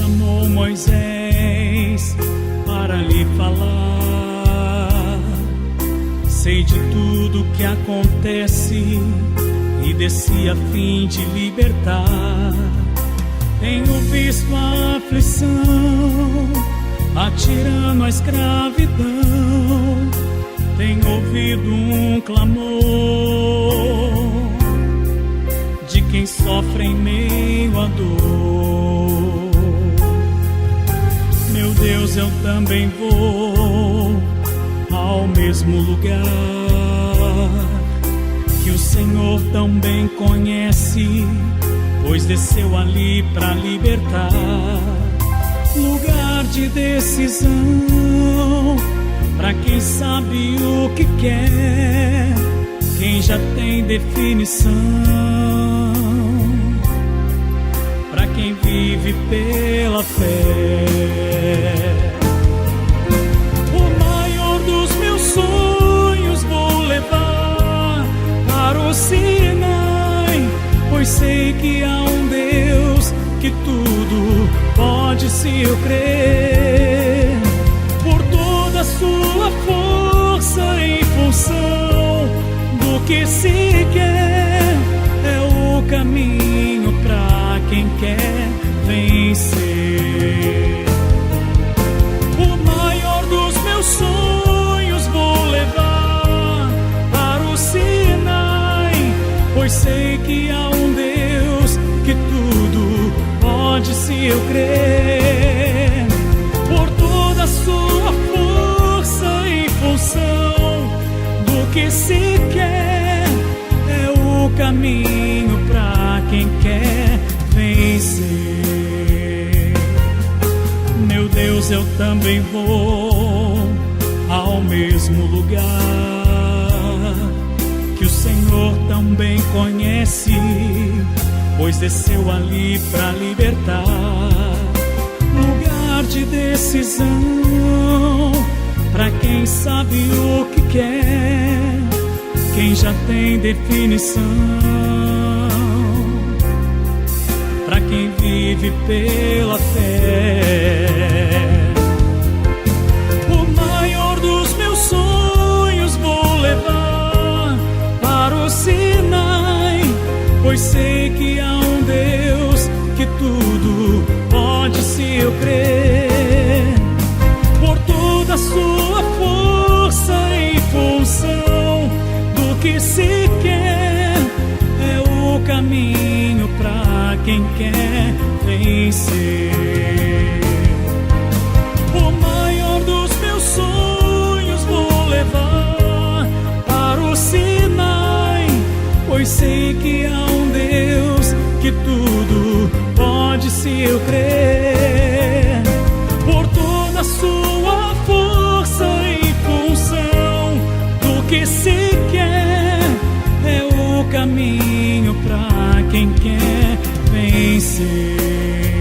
chamou Moisés para lhe falar. Sei de tudo que acontece e desci a fim de libertar. Tenho visto a aflição, a tirano, a escravidão. Tenho ouvido um clamor de quem sofre em meio à dor. Meu Deus, eu também vou ao mesmo lugar que o Senhor tão bem conhece, pois desceu ali para libertar. Lugar de decisão para quem sabe o que quer, quem já tem definição, para quem vive pela fé. O maior dos meus sonhos vou levar para o Sinai, pois sei que há um Deus que tudo pode se eu crer. Por toda a sua força em função do que se quer, é o caminho para quem quer vencer. O maior dos meus sonhos vou levar para o Sinai, pois sei que há um Deus que tudo pode se eu crer. Por toda a sua força em função do que se quer, é o caminho para quem quer vencer. Meu Deus, eu também vou ao mesmo lugar que o Senhor também conhece, pois desceu ali para libertar. Lugar de decisão para quem sabe o que quer, quem já tem definição, para quem vive pela fé. O maior dos meus sonhos vou levar para o Sinai, pois sei que há um Deus que tudo pode se eu crer. Por toda a sua força em função do que se quer, é o caminho para quem quer vencer. O maior dos meus sonhos vou levar para o Sinai, pois sei que há um Deus que tudo pode se eu crer. Por toda a sua força em função do que se quer, é o caminho para quem quer vencer.